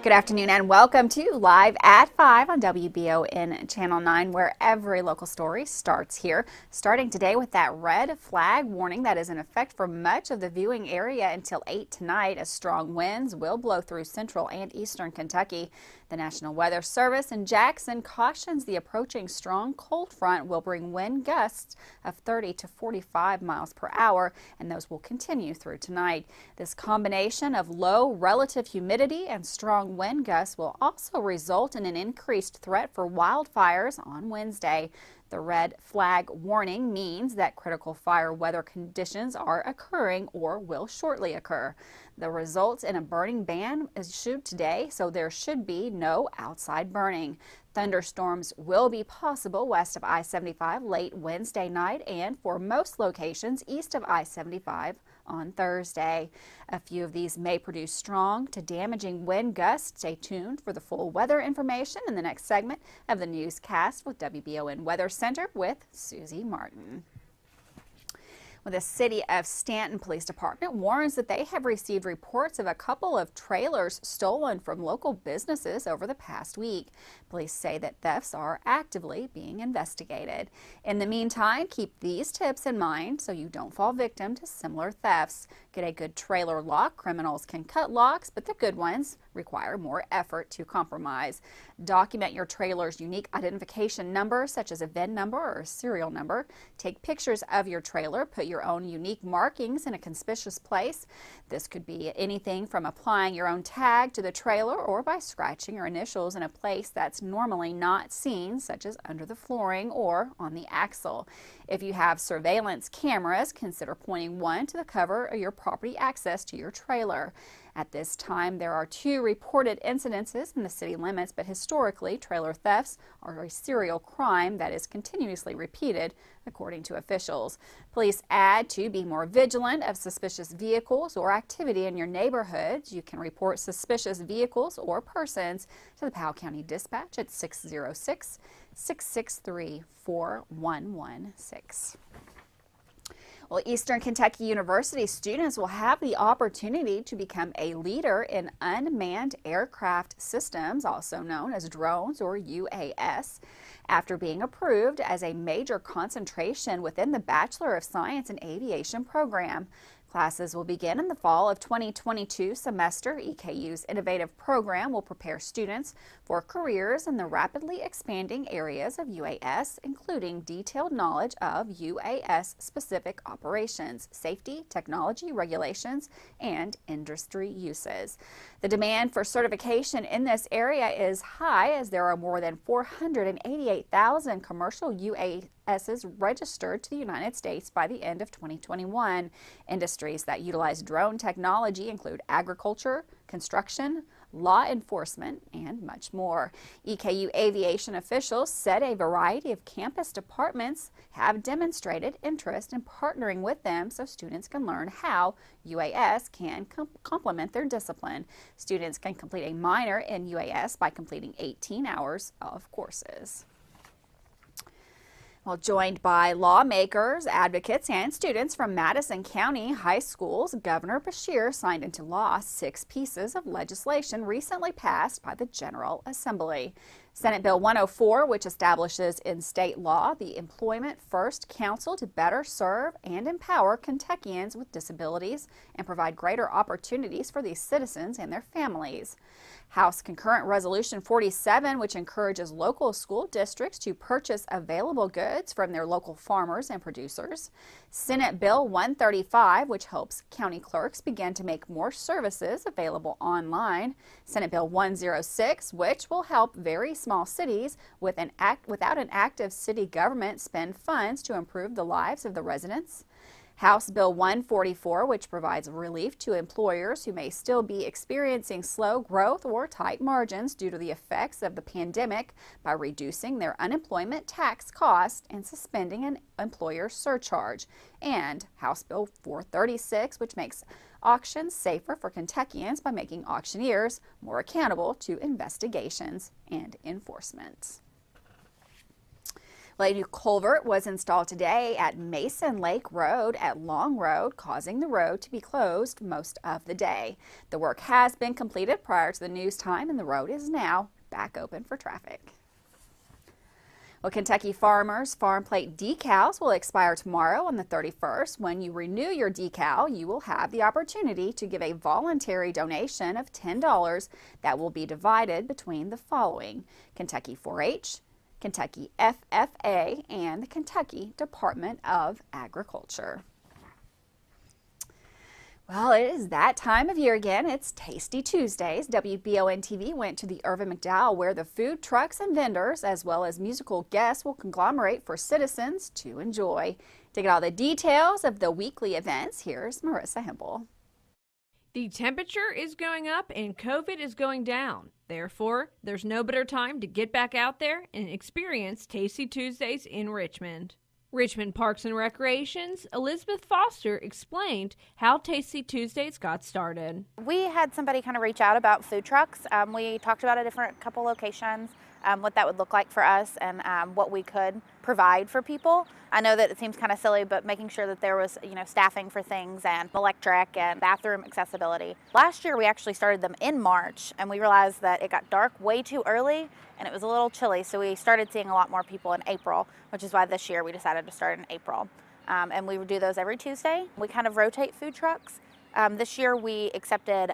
Good afternoon and welcome to Live at 5 on WBON Channel 9, where every local story starts here. Starting today with that red flag warning that is in effect for much of the viewing area until 8 tonight, as strong winds will blow through central and eastern Kentucky. The National Weather Service in Jackson cautions the approaching strong cold front will bring wind gusts of 30 to 45 miles per hour, and those will continue through tonight. This combination of low relative humidity and strong wind gusts will also result in an increased threat for wildfires on Wednesday. The red flag warning means that critical fire weather conditions are occurring or will shortly occur. The results in a burning ban is issued today, so there should be no outside burning. Thunderstorms will be possible west of I-75 late Wednesday night and for most locations east of I-75 on Thursday. A few of these may produce strong to damaging wind gusts. Stay tuned for the full weather information in the next segment of the Newscast with WBON Weather Center with Susie Martin. Well, the City of Stanton Police Department warns that they have received reports of a couple of trailers stolen from local businesses over the past week. Police say that thefts are actively being investigated. In the meantime, keep these tips in mind so you don't fall victim to similar thefts. Get a good trailer lock. Criminals can cut locks, but the good ones require more effort to compromise. Document your trailer's unique identification number, such as a VIN number or a serial number. Take pictures of your trailer. Put your own unique markings in a conspicuous place. This could be anything from applying your own tag to the trailer or by scratching your initials in a place that's normally not seen, such as under the flooring or on the axle. If you have surveillance cameras, consider pointing one to the cover of your property access to your trailer. At this time, there are 2 reported incidences in the city limits, but historically, trailer thefts are a serial crime that is continuously repeated, according to officials. Police add to be more vigilant of suspicious vehicles or activity in your neighborhoods. You can report suspicious vehicles or persons to the Powell County Dispatch at 606-663-4116. Well, Eastern Kentucky University students will have the opportunity to become a leader in unmanned aircraft systems, also known as drones or UAS, after being approved as a major concentration within the Bachelor of Science in Aviation program. Classes will begin in the fall of 2022 semester. EKU's innovative program will prepare students for careers in the rapidly expanding areas of UAS, including detailed knowledge of UAS-specific operations, safety, technology, regulations, and industry uses. The demand for certification in this area is high, as there are more than 488,000 commercial UAS registered to the United States by the end of 2021. Industries that utilize drone technology include agriculture, construction, law enforcement, and much more. EKU aviation officials said a variety of campus departments have demonstrated interest in partnering with them so students can learn how UAS can complement their discipline. Students can complete a minor in UAS by completing 18 hours of courses. Well, joined by lawmakers, advocates, and students from Madison County high schools, Governor Beshear signed into law 6 pieces of legislation recently passed by the General Assembly. Senate Bill 104, which establishes in state law the Employment First Council to better serve and empower Kentuckians with disabilities and provide greater opportunities for these citizens and their families. House Concurrent Resolution 47, which encourages local school districts to purchase available goods from their local farmers and producers. Senate Bill 135, which helps county clerks begin to make more services available online. Senate Bill 106, which will help very small cities without an active city government spend funds to improve the lives of the residents. House Bill 144, which provides relief to employers who may still be experiencing slow growth or tight margins due to the effects of the pandemic by reducing their unemployment tax cost and suspending an employer surcharge. And House Bill 436, which makes auctions safer for Kentuckians by making auctioneers more accountable to investigations and enforcement. A new culvert was installed today at Mason Lake Road at Long Road, causing the road to be closed most of the day. The work has been completed prior to the news time, and the road is now back open for traffic. Well, Kentucky farmers' farm plate decals will expire tomorrow on the 31st. When you renew your decal, you will have the opportunity to give a voluntary donation of $10 that will be divided between the following: Kentucky 4-H, Kentucky FFA, and the Kentucky Department of Agriculture. Well, it is that time of year again. It's Tasty Tuesdays. WBON-TV went to the Irvin McDowell, where the food trucks and vendors, as well as musical guests, will conglomerate for citizens to enjoy. To get all the details of the weekly events, here's Marissa Hempel. The temperature is going up and COVID is going down. Therefore, there's no better time to get back out there and experience Tasty Tuesdays in Richmond. Richmond Parks and Recreation's Elizabeth Foster explained how Tasty Tuesdays got started. We had somebody kind of reach out about food trucks. We talked about a couple locations, what that would look like for us, and what we could provide for people. I know that it seems kind of silly, but making sure that there was, staffing for things and electric and bathroom accessibility. Last year we actually started them in March, and we realized that it got dark way too early and it was a little chilly, so we started seeing a lot more people in April, which is why this year we decided to start in April. And we would do those every Tuesday. We kind of rotate food trucks. This year we accepted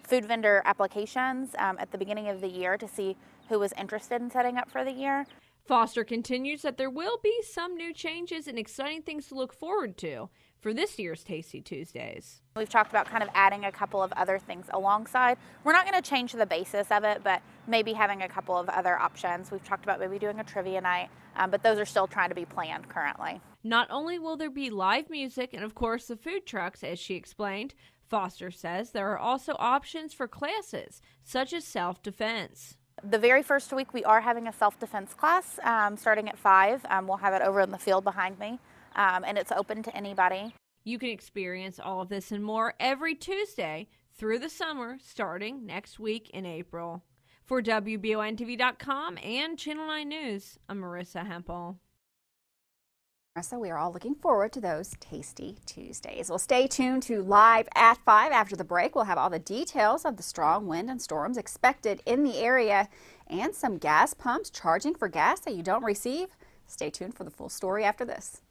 food vendor applications at the beginning of the year to see who was interested in setting up for the year. Foster continues that there will be some new changes and exciting things to look forward to for this year's Tasty Tuesdays. We've talked about kind of adding a couple of other things alongside. We're not going to change the basis of it, but maybe having a couple of other options. We've talked about maybe doing a trivia night, but those are still trying to be planned currently. Not only will there be live music and, of course, the food trucks, as she explained, Foster says there are also options for classes, such as self-defense. The very first week we are having a self-defense class starting at 5. We'll have it over in the field behind me, and it's open to anybody. You can experience all of this and more every Tuesday through the summer starting next week in April. For WBONTV.com and Channel 9 News, I'm Marissa Hempel. So we are all looking forward to those Tasty Tuesdays. Well, stay tuned to Live at 5. After the break, we'll have all the details of the strong wind and storms expected in the area and some gas pumps charging for gas that you don't receive. Stay tuned for the full story after this.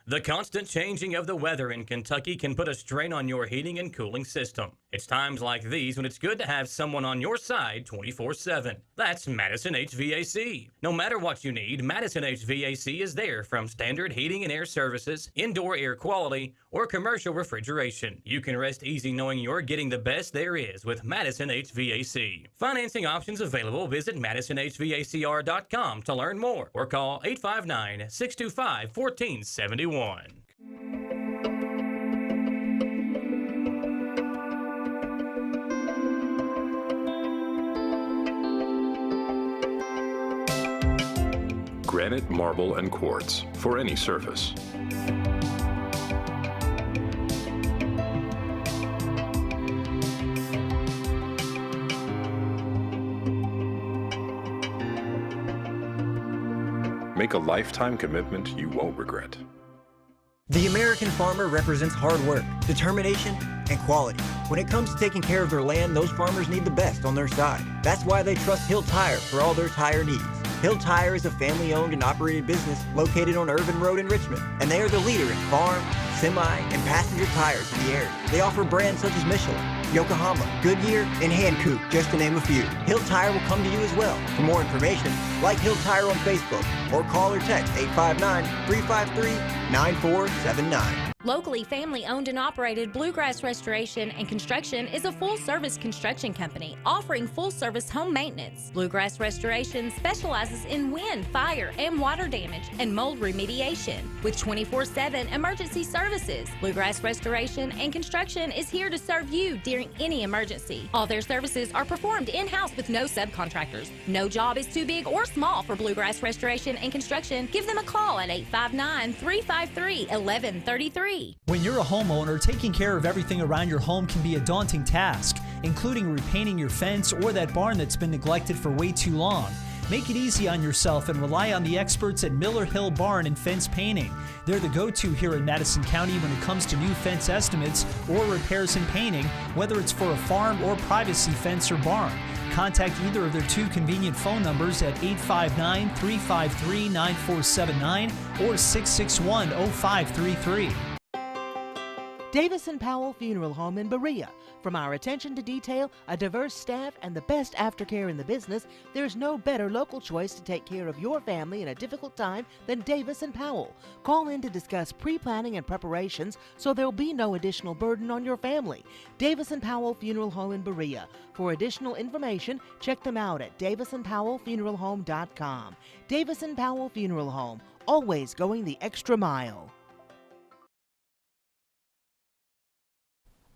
The constant changing of the weather in Kentucky can put a strain on your heating and cooling system. It's times like these when it's good to have someone on your side 24/7. That's Madison HVAC. No matter what you need, Madison HVAC is there, from standard heating and air services, indoor air quality, or commercial refrigeration. You can rest easy knowing you're getting the best there is with Madison HVAC. Financing options available. Visit MadisonHVACR.com to learn more or call 859-625-1471. Granite, marble, and quartz for any surface. Make a lifetime commitment you won't regret. The American farmer represents hard work, determination, and quality. When it comes to taking care of their land, those farmers need the best on their side. That's why they trust Hill Tire for all their tire needs. Hill Tire is a family-owned and operated business located on Irvin Road in Richmond, and they are the leader in farm, semi, and passenger tires in the area. They offer brands such as Michelin, Yokohama, Goodyear, and Hankook, just to name a few. Hill Tire will come to you as well. For more information, like Hill Tire on Facebook or call or text 859-353-9479. Locally family-owned and operated Bluegrass Restoration and Construction is a full-service construction company offering full-service home maintenance. Bluegrass Restoration specializes in wind, fire, and water damage and mold remediation with 24/7 emergency services. Bluegrass Restoration and Construction is here to serve you during any emergency. All their services are performed in-house with no subcontractors. No job is too big or small for Bluegrass Restoration and Construction. Give them a call at 859-353-1133. free. When you're a homeowner, taking care of everything around your home can be a daunting task, including repainting your fence or that barn that's been neglected for way too long. Make it easy on yourself and rely on the experts at Miller Hill Barn and Fence Painting. They're the go-to here in Madison County when it comes to new fence estimates or repairs and painting, whether it's for a farm or privacy fence or barn. Contact either of their two convenient phone numbers at 859-353-9479 or 661-0533. Davis & Powell Funeral Home in Berea. From our attention to detail, a diverse staff, and the best aftercare in the business, there's no better local choice to take care of your family in a difficult time than Davis & Powell. Call in to discuss pre-planning and preparations so there'll be no additional burden on your family. Davis & Powell Funeral Home in Berea. For additional information, check them out at davisandpowellfuneralhome.com. Davis & Powell Funeral Home, always going the extra mile.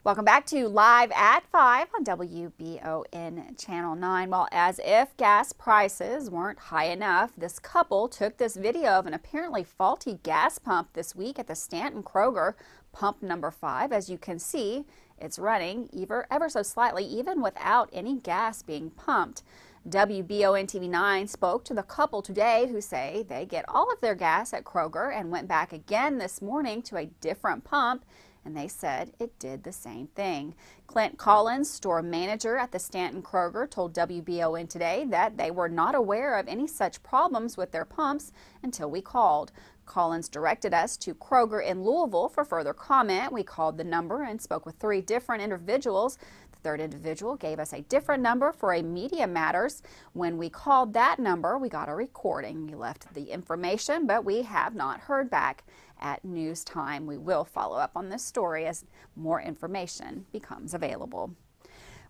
Welcome back to Live at 5 on WBON Channel 9. Well, as if gas prices weren't high enough, this couple took this video of an apparently faulty gas pump this week at the Stanton Kroger, pump number 5. As you can see, it's running ever so slightly, even without any gas being pumped. WBON TV 9 spoke to the couple today who say they get all of their gas at Kroger and went back again this morning to a different pump, and they said it did the same thing. Clint Collins, store manager at the Stanton Kroger, told WBON today that they were not aware of any such problems with their pumps until we called. Collins directed us to Kroger in Louisville for further comment. We called the number and spoke with 3 different individuals. The third individual gave us a different number for a media matters. When we called that number, we got a recording. We left the information, but we have not heard back. At news time, we will follow up on this story as more information becomes available.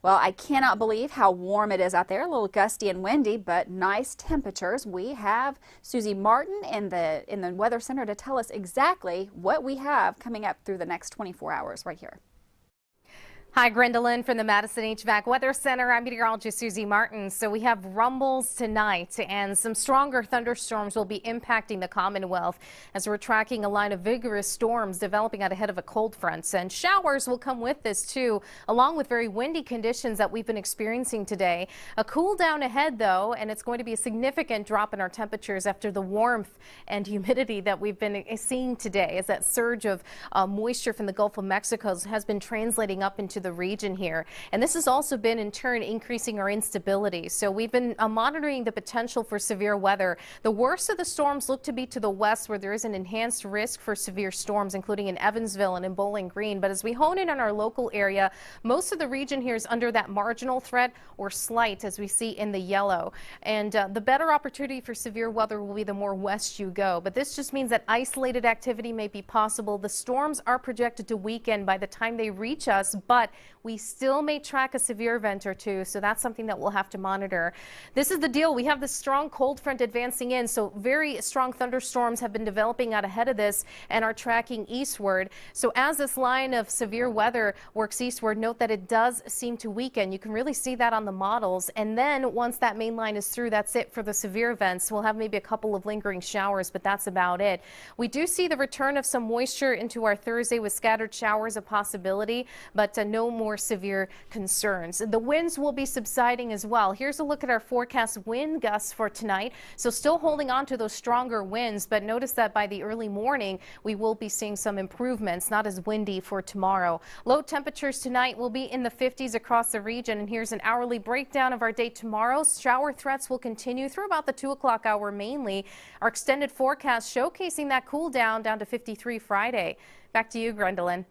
Well, I cannot believe how warm it is out there, a little gusty and windy, but nice temperatures. We have Susie Martin in the Weather Center to tell us exactly what we have coming up through the next 24 hours right here. Hi, Gwendolyn from the Madison HVAC Weather Center. I'm meteorologist Susie Martin. So we have rumbles tonight and some stronger thunderstorms will be impacting the Commonwealth as we're tracking a line of vigorous storms developing out ahead of a cold front. And showers will come with this too, along with very windy conditions that we've been experiencing today. A cool down ahead though, and it's going to be a significant drop in our temperatures after the warmth and humidity that we've been seeing today as that surge of moisture from the Gulf of Mexico has been translating up into the region here. And this has also been in turn increasing our instability. So we've been monitoring the potential for severe weather. The worst of the storms look to be to the west, where there is an enhanced risk for severe storms, including in Evansville and in Bowling Green. But as we hone in on our local area, most of the region here is under that marginal threat or slight, as we see in the yellow. And the better opportunity for severe weather will be the more west you go. But this just means that isolated activity may be possible. The storms are projected to weaken by the time they reach us, but we still may track a severe event or two, so that's something that we'll have to monitor. This is the deal. We have this strong cold front advancing in, so very strong thunderstorms have been developing out ahead of this and are tracking eastward. So as this line of severe weather works eastward, note that it does seem to weaken. You can really see that on the models. And then once that main line is through, that's it for the severe events. We'll have maybe a couple of lingering showers, but that's about it. We do see the return of some moisture into our Thursday with scattered showers a possibility, but no more severe concerns. The winds will be subsiding as well. Here's a look at our forecast wind gusts for tonight. So still holding on to those stronger winds, but notice that by the early morning, we will be seeing some improvements, not as windy for tomorrow. Low temperatures tonight will be in the 50s across the region. And here's an hourly breakdown of our day tomorrow. Shower threats will continue through about the 2 o'clock hour mainly. Our extended forecast showcasing that cool down to 53 Friday. Back to you, Gwendolyn.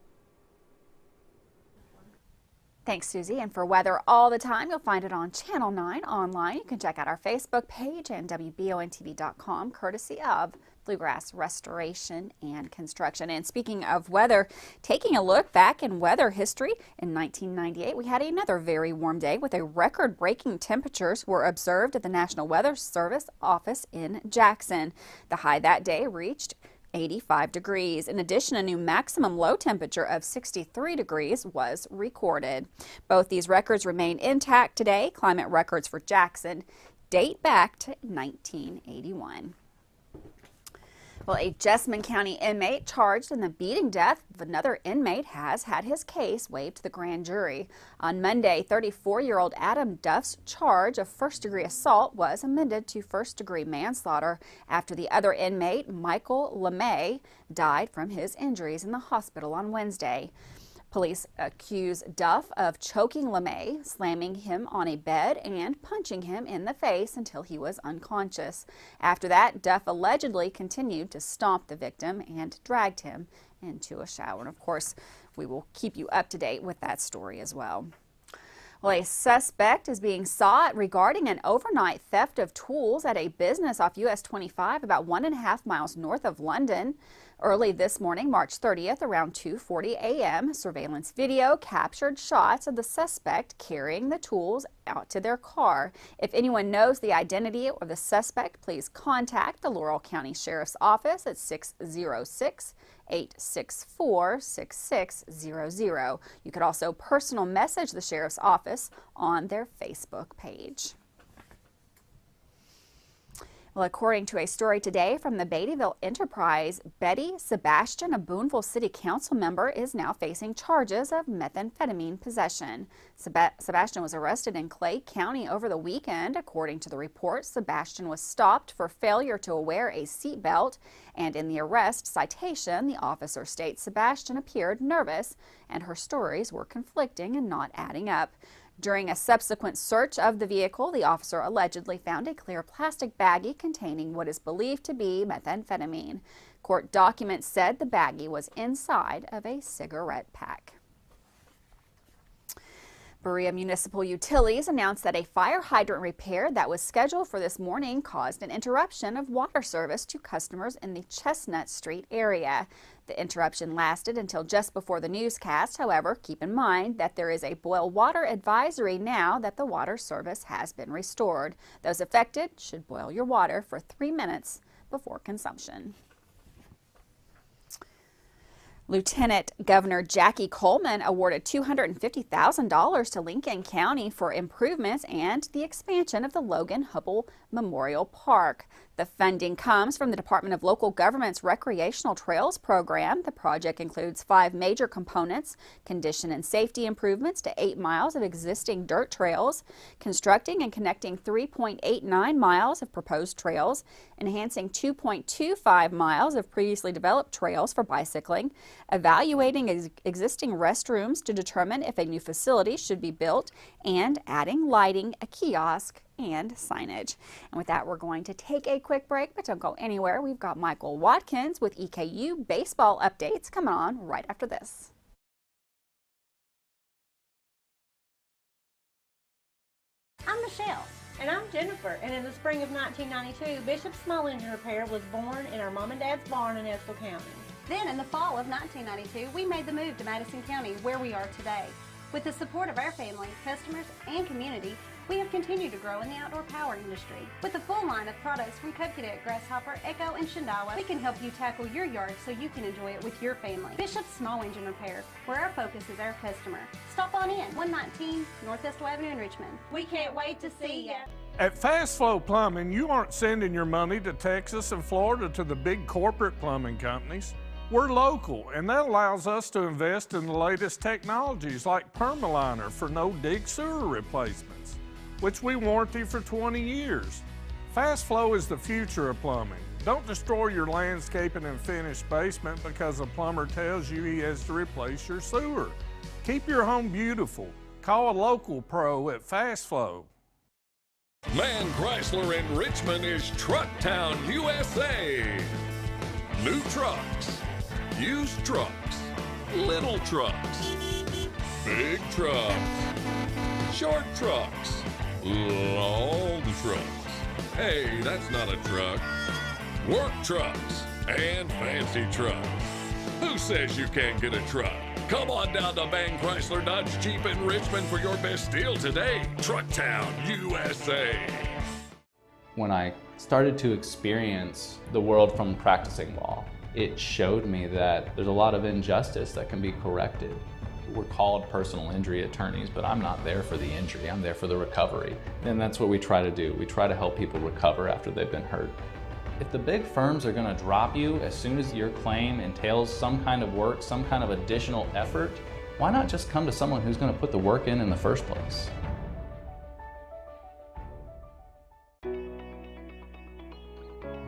Thanks, Susie. And for weather all the time, you'll find it on Channel 9 online. You can check out our Facebook page and WBONTV.com, courtesy of Bluegrass Restoration and Construction. And speaking of weather, taking a look back in weather history, in 1998, we had another very warm day with a record-breaking temperatures were observed at the National Weather Service office in Jackson. The high that day reached 85 degrees. In addition, a new maximum low temperature of 63 degrees was recorded. Both these records remain intact today. Climate records for Jackson date back to 1981. Well, a Jasmine County inmate charged in the beating death of another inmate has had his case waived to the grand jury. On Monday, 34-year-old Adam Duff's charge of first-degree assault was amended to first-degree manslaughter after the other inmate, Michael LeMay, died from his injuries in the hospital on Wednesday. Police accuse Duff of choking LeMay, slamming him on a bed, and punching him in the face until he was unconscious. After that, Duff allegedly continued to stomp the victim and dragged him into a shower. And of course, we will keep you up to date with that story as well. Well, a suspect is being sought regarding an overnight theft of tools at a business off US 25 about 1.5 miles north of London. Early this morning, March 30th, around 2:40 a.m., surveillance video captured shots of the suspect carrying the tools out to their car. If anyone knows the identity of the suspect, please contact the Laurel County Sheriff's Office at 606-864-6600. You could also personal message the Sheriff's Office on their Facebook page. Well, according to a story today from the Beattyville Enterprise, Betty Sebastian, a Booneville City Council member, is now facing charges of methamphetamine possession. Sebastian was arrested in Clay County over the weekend. According to the report, Sebastian was stopped for failure to wear a seatbelt, and in the arrest citation, the officer states Sebastian appeared nervous and her stories were conflicting and not adding up. During a subsequent search of the vehicle, the officer allegedly found a clear plastic baggie containing what is believed to be methamphetamine. Court documents said the baggie was inside of a cigarette pack. Berea Municipal Utilities announced that a fire hydrant repair that was scheduled for this morning caused an interruption of water service to customers in the Chestnut Street area. The interruption lasted until just before the newscast. However, keep in mind that there is a boil water advisory now that the water service has been restored. Those affected should boil your water for 3 minutes before consumption. Lieutenant Governor Jackie Coleman awarded $250,000 to Lincoln County for improvements and the expansion of the Logan Hubble Memorial Park. The funding comes from the Department of Local Government's Recreational Trails program. The project includes 5 major components: condition and safety improvements to 8 miles of existing dirt trails, constructing and connecting 3.89 miles of proposed trails, enhancing 2.25 miles of previously developed trails for bicycling, evaluating existing restrooms to determine if a new facility should be built, and adding lighting, a kiosk, and signage. And with that, we're going to take a quick break, but don't go anywhere. We've got Michael Watkins with EKU baseball updates coming on right after this. I'm Michelle. And I'm Jennifer, and in the spring of 1992, Bishop Small Engine Repair was born in our mom and dad's barn in Estill County. Then in the fall of 1992, we made the move to Madison County, where we are today. With the support of our family, customers, and community, we have continued to grow in the outdoor power industry. With a full line of products from Cub Cadet, Grasshopper, Echo, and Shindawa, we can help you tackle your yard so you can enjoy it with your family. Bishop Small Engine Repair, where our focus is our customer. Stop on in, 119 North Estill Avenue in Richmond. We can't wait to see ya. At Fast Flow Plumbing, you aren't sending your money to Texas and Florida to the big corporate plumbing companies. We're local, and that allows us to invest in the latest technologies like Permaliner for no-dig sewer replacements, which we warranty for 20 years. Fast Flow is the future of plumbing. Don't destroy your landscaping and finished basement because a plumber tells you he has to replace your sewer. Keep your home beautiful. Call a local pro at Fast Flow. Man Chrysler in Richmond is Truck Town, USA. New trucks, used trucks, little trucks, big trucks, short trucks, long trucks. Hey, that's not a truck. Work trucks and fancy trucks. Who says you can't get a truck? Come on down to Man Chrysler Dodge Jeep in Richmond for your best deal today. Truck Town, USA. When I started to experience the world from practicing law, it showed me that there's a lot of injustice that can be corrected. We're called personal injury attorneys, but I'm not there for the injury, I'm there for the recovery. And that's what we try to do. We try to help people recover after they've been hurt. If the big firms are going to drop you as soon as your claim entails some kind of work, some kind of additional effort, why not just come to someone who's going to put the work in the first place?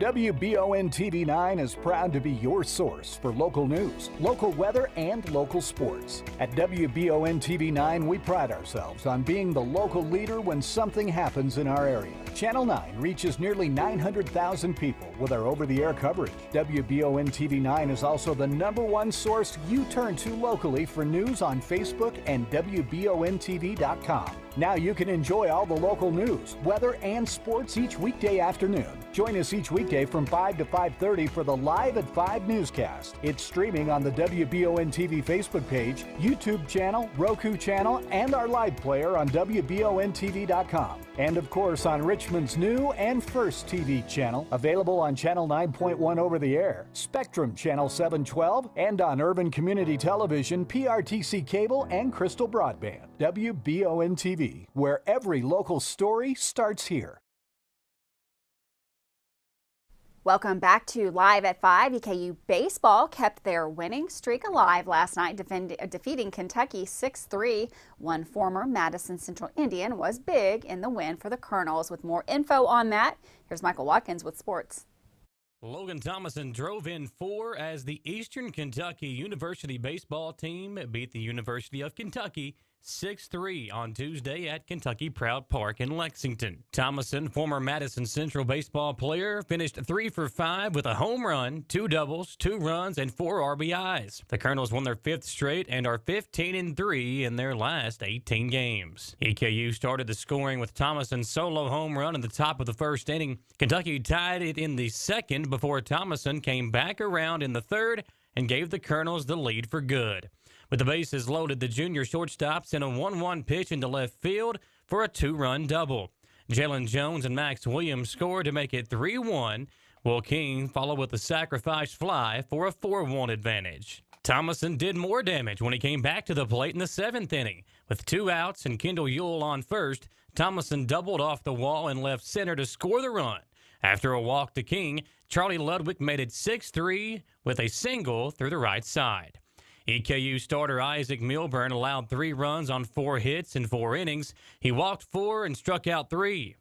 WBON TV 9 is proud to be your source for local news, local weather, and local sports. At WBON TV 9, we pride ourselves on being the local leader when something happens in our area. Channel 9 reaches nearly 900,000 people with our over-the-air coverage. WBON TV 9 is also the #1 source you turn to locally for news on Facebook and WBONTV.com. Now you can enjoy all the local news, weather, and sports each weekday afternoon. Join us each weekday from 5 to 5:30 for the Live at 5 newscast. It's streaming on the WBON TV Facebook page, YouTube channel, Roku channel, and our live player on WBONTV.com. And of course on Richmond's new and first TV channel, available on Channel 9.1 over the air, Spectrum Channel 712, and on Urban Community Television, PRTC Cable, and Crystal Broadband. WBON TV, where every local story starts here. Welcome back to Live at 5. EKU baseball kept their winning streak alive last night, defeating Kentucky 6-3. One former Madison Central Indian was big in the win for the Colonels. With more info on that, here's Michael Watkins with sports. Logan Thomason drove in 4 as the Eastern Kentucky University baseball team beat the University of Kentucky 6-3 on Tuesday at Kentucky Proud Park in Lexington. Thomason, former Madison Central baseball player, finished 3 for 5 with a home run, 2 doubles, 2 runs, and 4 RBIs. The Colonels won their 5th straight and are 15-3 in their last 18 games. EKU started the scoring with Thomason's solo home run in the top of the first inning. Kentucky tied it in the second before Thomason came back around in the third and gave the Colonels the lead for good. With the bases loaded, the junior shortstop sent a 1-1 pitch into left field for a 2-run double. Jalen Jones and Max Williams scored to make it 3-1. Will King followed with a sacrifice fly for a 4-1 advantage. Thomason did more damage when he came back to the plate in the 7th inning. With 2 outs and Kendall Ewell on first, Thomason doubled off the wall and left center to score the run. After a walk to King, Charlie Ludwig made it 6-3 with a single through the right side. EKU starter Isaac Milburn allowed 3 runs on 4 hits in 4 innings. He walked 4 and struck out 3.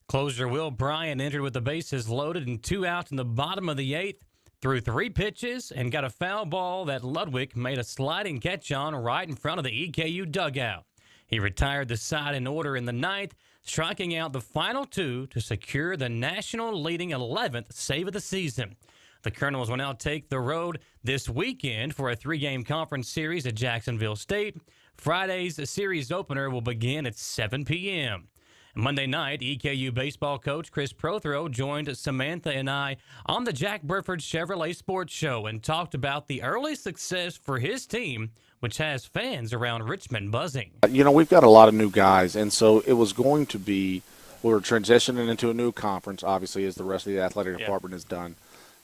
Closer Will Bryan entered with the bases loaded and 2 outs in the bottom of the 8th, threw 3 pitches and got a foul ball that Ludwig made a sliding catch on right in front of the EKU dugout. He retired the side in order in the 9th, striking out the final 2 to secure the national leading 11th save of the season. The Colonels will now take the road this weekend for a 3-game conference series at Jacksonville State. Friday's series opener will begin at 7 p.m. Monday night, EKU baseball coach Chris Prothero joined Samantha and I on the Jack Burford Chevrolet Sports Show and talked about the early success for his team, which has fans around Richmond buzzing. You know, we've got a lot of new guys, and so it was going to be, we were transitioning into a new conference, obviously, as the rest of the athletic department has done.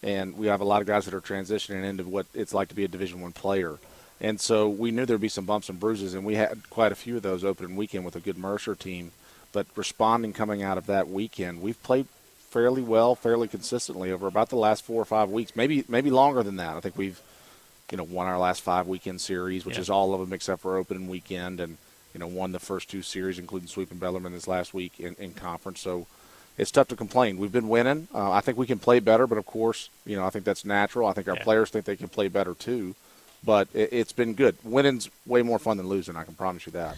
And we have a lot of guys that are transitioning into what it's like to be a Division I player. And so we knew there'd be some bumps and bruises, and we had quite a few of those opening weekend with a good Mercer team. But responding coming out of that weekend, we've played fairly well, fairly consistently over about the last 4 or 5 weeks, maybe longer than that. I think we've, won our last 5 weekend series, which is all of them except for opening weekend, and, won the first 2 series, including sweeping Bellarmine this last week in conference. So it's tough to complain. We've been winning. I think we can play better, but, of course, I think that's natural. I think our players think they can play better, too. But it's been good. Winning's way more fun than losing, I can promise you that.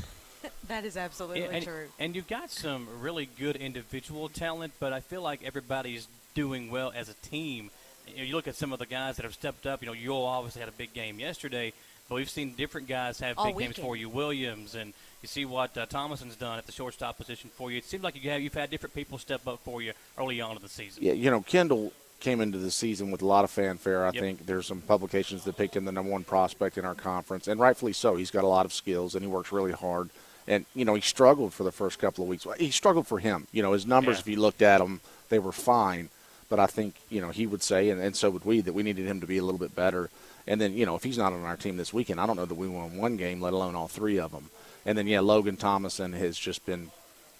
That is absolutely true. And you've got some really good individual talent, but I feel like everybody's doing well as a team. You look at some of the guys that have stepped up. Ewell obviously had a big game yesterday, but we've seen different guys have big games for you. Williams, and you see what Thomason's done at the shortstop position for you. It seems like you've had different people step up for you early on in the season. Yeah, Kendall came into the season with a lot of fanfare. I think there's some publications that picked him the #1 prospect in our conference, and rightfully so. He's got a lot of skills, and he works really hard. And, he struggled for the first couple of weeks. He struggled for him. His numbers, if you looked at them, they were fine. But I think, he would say, and so would we, that we needed him to be a little bit better. And then, if he's not on our team this weekend, I don't know that we won 1 game, let alone all 3 of them. And then, Logan Thomason has just been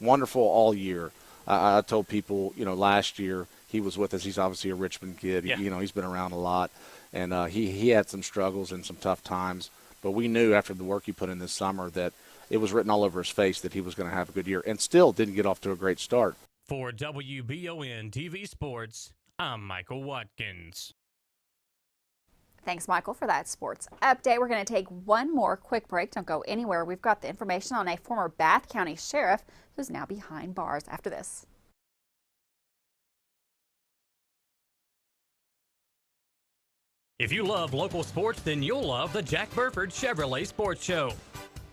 wonderful all year. I told people, last year he was with us. He's obviously a Richmond kid. Yeah. He's been around a lot, and he had some struggles and some tough times. But we knew after the work he put in this summer that it was written all over his face that he was going to have a good year, and still didn't get off to a great start. For WBON TV Sports, I'm Michael Watkins. Thanks, Michael, for that sports update. We're going to take one more quick break. Don't go anywhere. We've got the information on a former Bath County sheriff who's now behind bars after this. If you love local sports, then you'll love the Jack Burford Chevrolet Sports Show.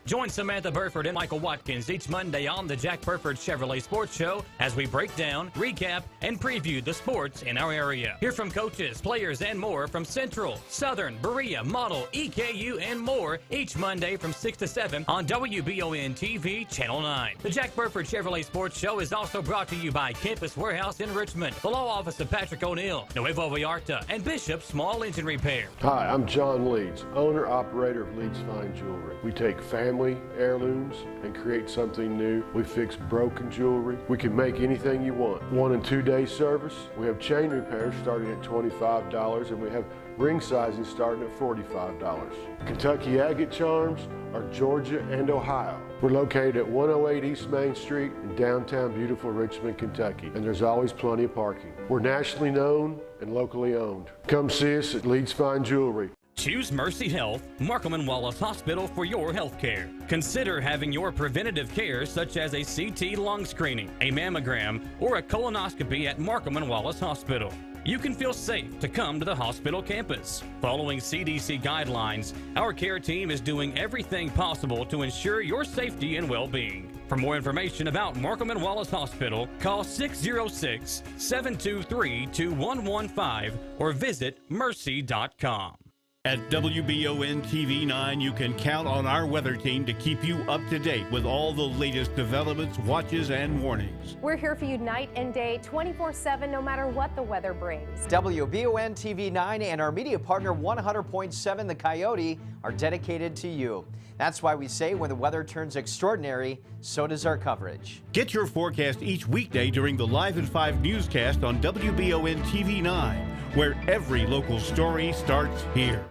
Join Samantha Burford and Michael Watkins each Monday on the Jack Burford Chevrolet Sports Show as we break down, recap, and preview the sports in our area. Hear from coaches, players, and more from Central, Southern, Berea, Model, EKU, and more each Monday from 6 to 7 on WBON TV Channel 9. The Jack Burford Chevrolet Sports Show is also brought to you by Campus Warehouse in Richmond, the Law Office of Patrick O'Neill, Nuevo Vallarta, and Bishop Small Engine Repair. Hi, I'm John Leeds, owner-operator of Leeds Fine Jewelry. We take family heirlooms and create something new. We fix broken jewelry. We can make anything you want. 1 and 2 day service. We have chain repairs starting at $25 and we have ring sizing starting at $45. Kentucky agate charms are Georgia and Ohio. We're located at 108 East Main Street in downtown beautiful Richmond, Kentucky, and there's always plenty of parking. We're nationally known and locally owned. Come see us at Leeds Fine Jewelry. Choose Mercy Health, Markham and Wallace Hospital for your health care. Consider having your preventative care such as a CT lung screening, a mammogram, or a colonoscopy at Markham and Wallace Hospital. You can feel safe to come to the hospital campus. Following CDC guidelines, our care team is doing everything possible to ensure your safety and well-being. For more information about Markham and Wallace Hospital, call 606-723-2115 or visit mercy.com. At WBON TV 9, you can count on our weather team to keep you up to date with all the latest developments, watches, and warnings. We're here for you night and day, 24/7, no matter what the weather brings. WBON TV 9 and our media partner 100.7 The Coyote are dedicated to you. That's why we say when the weather turns extraordinary, so does our coverage. Get your forecast each weekday during the Live at 5 newscast on WBON TV 9, where every local story starts here.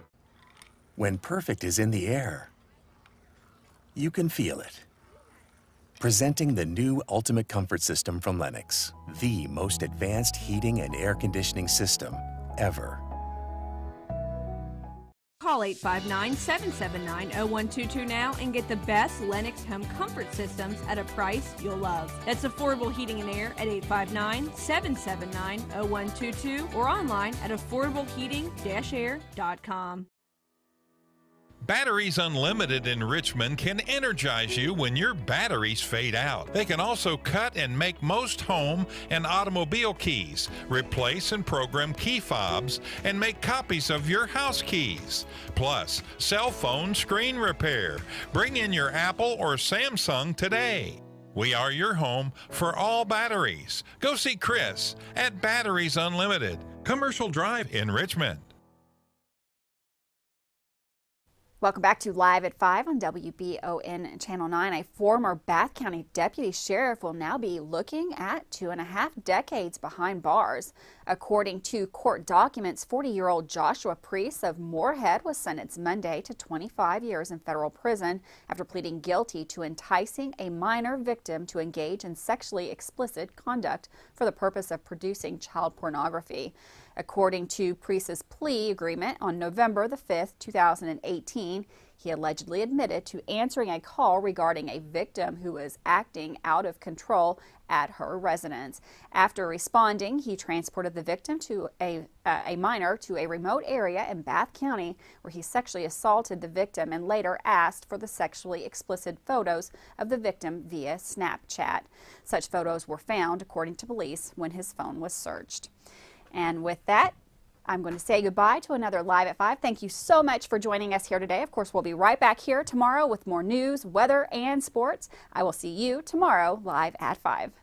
When perfect is in the air, you can feel it. Presenting the new Ultimate Comfort System from Lennox, the most advanced heating and air conditioning system ever. Call 859-779-0122 now and get the best Lennox home comfort systems at a price you'll love. That's affordable heating and air at 859-779-0122 or online at affordableheating-air.com. Batteries Unlimited in Richmond can energize you when your batteries fade out. They can also cut and make most home and automobile keys, replace and program key fobs, and make copies of your house keys. Plus, cell phone screen repair. Bring in your Apple or Samsung today. We are your home for all batteries. Go see Chris at Batteries Unlimited, Commercial Drive in Richmond. Welcome back to Live at 5 on WBON Channel 9. A former Bath County deputy sheriff will now be looking at 2.5 decades behind bars. According to court documents, 40-year-old Joshua Priest of Moorhead was sentenced Monday to 25 years in federal prison after pleading guilty to enticing a minor victim to engage in sexually explicit conduct for the purpose of producing child pornography. According to Priest's plea agreement on November the 5th, 2018, he allegedly admitted to answering a call regarding a victim who was acting out of control at her residence. After responding, he transported the victim to a minor to a remote area in Bath County where he sexually assaulted the victim and later asked for the sexually explicit photos of the victim via Snapchat. Such photos were found, according to police, when his phone was searched. And with that, I'm going to say goodbye to another Live at 5. Thank you so much for joining us here today. Of course, we'll be right back here tomorrow with more news, weather, and sports. I will see you tomorrow live at 5.